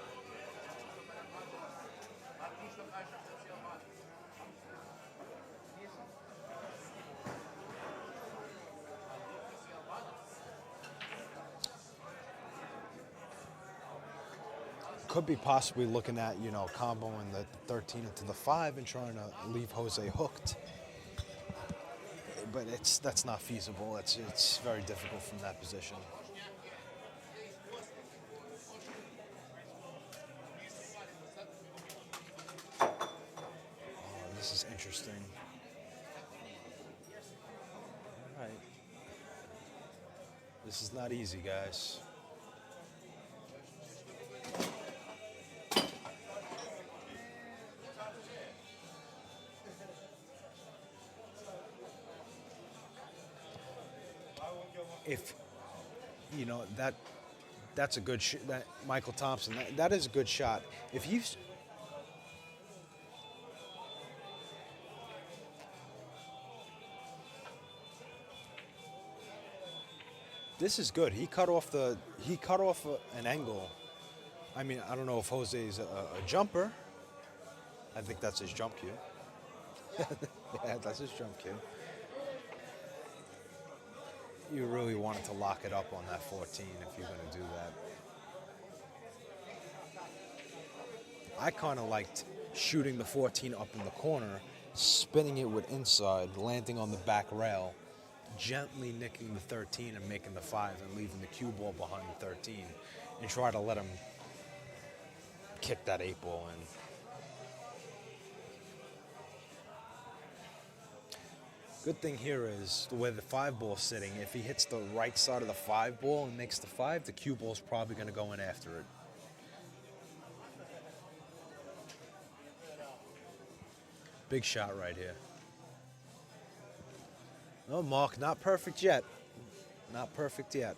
Could be possibly looking at, comboing the 13 into the 5 and trying to leave Jose hooked. But that's not feasible. It's very difficult from that position. Oh, this is interesting. All right. This is not easy, guys. If that's a good shot. That Michael Thompson, that is a good shot. If you this is good. He cut off an angle. I mean, I don't know if Jose's a jumper. I think that's his jump cue. Yeah, that's his jump cue. You really wanted to lock it up on that 14 if you're going to do that. I kind of liked shooting the 14 up in the corner, spinning it with inside, landing on the back rail, gently nicking the 13 and making the 5 and leaving the cue ball behind the 13 and try to let him kick that 8-ball in. Good thing here is the way the 5-ball is sitting. If he hits the right side of the 5-ball and makes the 5, the cue ball is probably going to go in after it. Big shot right here. No, Mark, not perfect yet. Not perfect yet.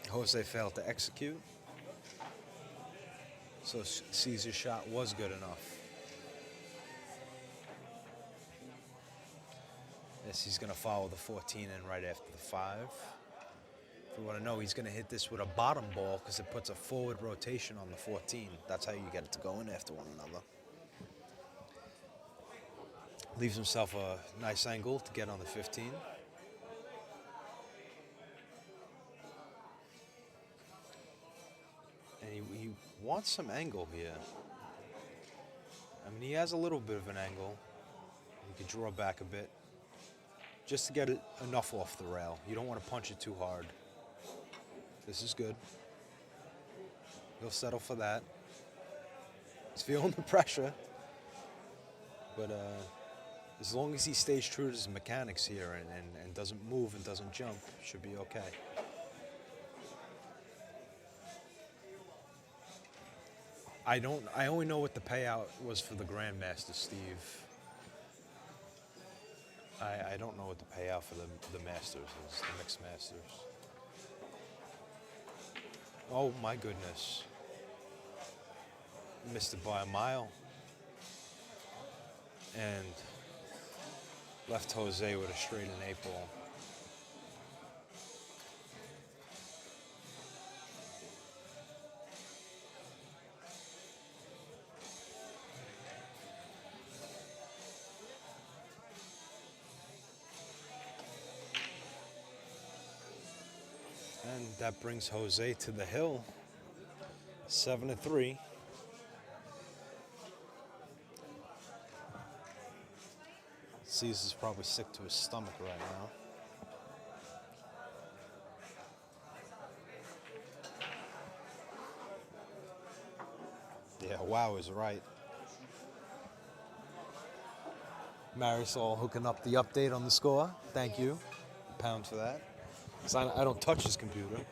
Jose failed to execute. So Cesar's shot was good enough. Yes, he's going to follow the 14 in right after the 5. If you want to know, he's going to hit this with a bottom ball because it puts a forward rotation on the 14. That's how you get it to go in after one another. Leaves himself a nice angle to get on the 15. And he wants some angle here. I mean, he has a little bit of an angle. He could draw back a bit just to get it enough off the rail. You don't want to punch it too hard. This is good. He'll settle for that. He's feeling the pressure. But as long as he stays true to his mechanics here and doesn't move and doesn't jump, should be okay. I only know what the payout was for the Grandmaster, Steve. I don't know what the payout for the Masters is, the Mixed Masters. Oh my goodness. Missed it by a mile. And left Jose with a straight in 8 ball. And that brings Jose to the hill, 7-3. Cesar's probably sick to his stomach right now. Yeah, wow is right. Marisol hooking up the update on the score. Thank you. Pound for that. 'Cause I don't touch his computer.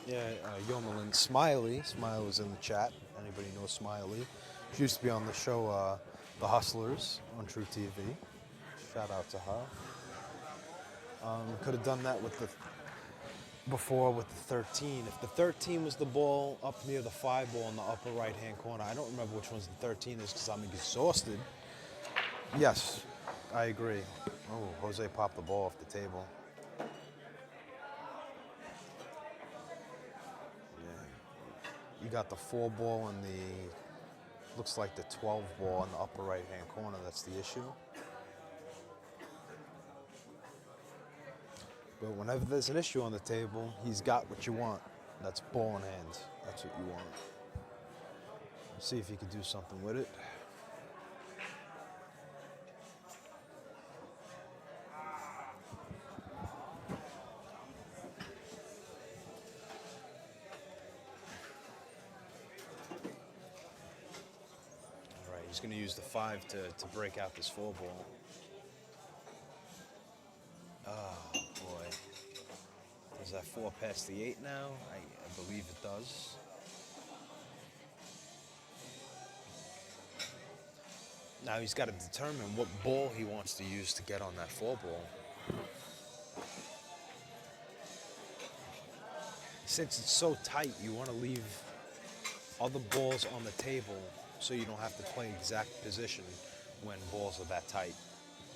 Yeah, Yomelin Smiley. Smiley's in the chat. Anybody know Smiley? She used to be on the show The Hustlers on True TV. Shout out to her. Could have done that with before with the 13. If the 13 was the ball up near the 5 ball in the upper right-hand corner, I don't remember which one's the 13 is because I'm exhausted. Yes, I agree. Oh, Jose popped the ball off the table. Yeah. You got the 4 ball and looks like the 12 ball in the upper right-hand corner. That's the issue. But whenever there's an issue on the table, he's got what you want. That's ball in hand. That's what you want. Let's see if he can do something with it. All right, he's going to use the 5 to break out this 4 ball. Oh, boy. Does that 4 past the 8 now? I believe it does. Now he's got to determine what ball he wants to use to get on that 4 ball. Since it's so tight, you want to leave other balls on the table so you don't have to play exact position when balls are that tight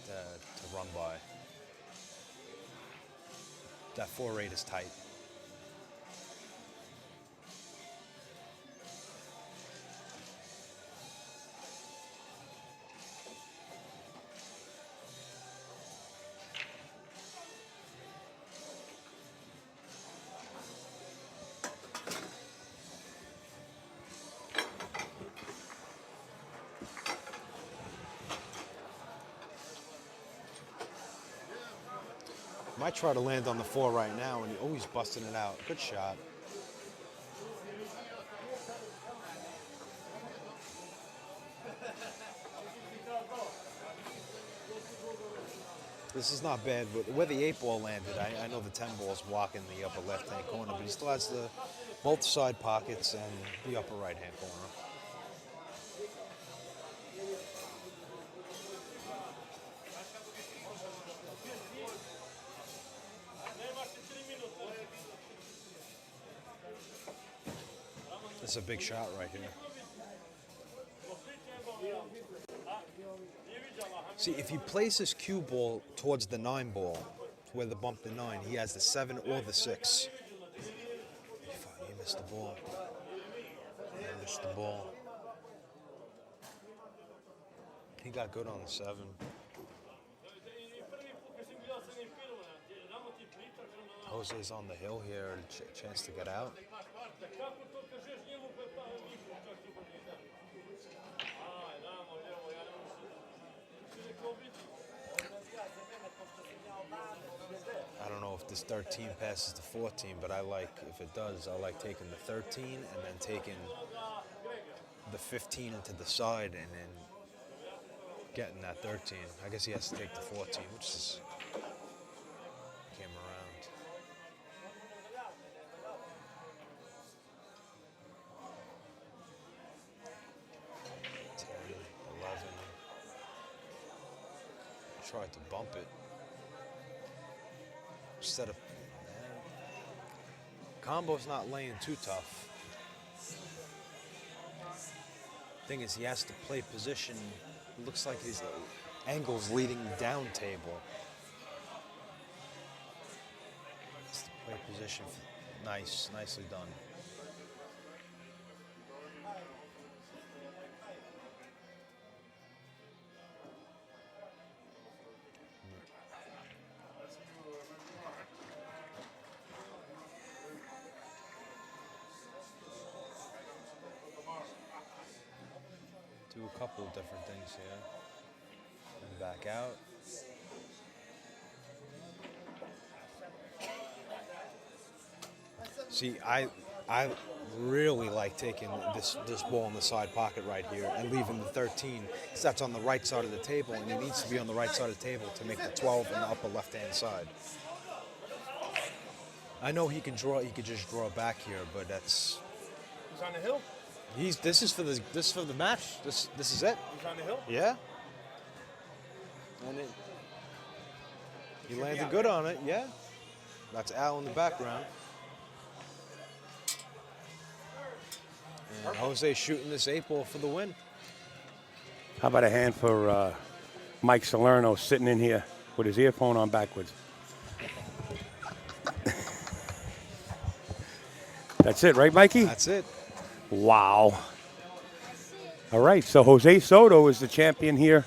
to run by. That 4-8 is tight. Might try to land on the 4 right now, and he's always busting it out. Good shot. This is not bad. Where the 8 ball landed, I know the 10 ball's walking the upper left-hand corner, but he still has the both side pockets and the upper right-hand corner. That's a big shot right here. See, if he plays his cue ball towards the 9 ball, where the bump the 9, he has the 7 or the 6. He missed the ball. He missed the ball. He got good on the 7. Jose's on the hill here, a chance to get out. I don't know if this 13 passes to 14, but if it does, I like taking the 13 and then taking the 15 into the side and then getting that 13. I guess he has to take the 14, which is came around. Tried to bump it. Instead of combo's not laying too tough. Thing is, he has to play position. It looks like his angle's leading down table. Has to play position. Nicely done. Do a couple of different things here. And back out. See, I really like taking this ball in the side pocket right here and leaving the 13, because that's on the right side of the table, and he needs to be on the right side of the table to make the 12 in the upper left-hand side. I know he could just draw back here, but that's. He's on the hill. This is for the match. This is it. He's on the hill. Yeah. And he landed good on it. Yeah. That's Al in the background. And Jose shooting this 8 ball for the win. How about a hand for Mike Salerno sitting in here with his earphone on backwards? That's it, right, Mikey? That's it. Wow. All right, so Jose Soto is the champion here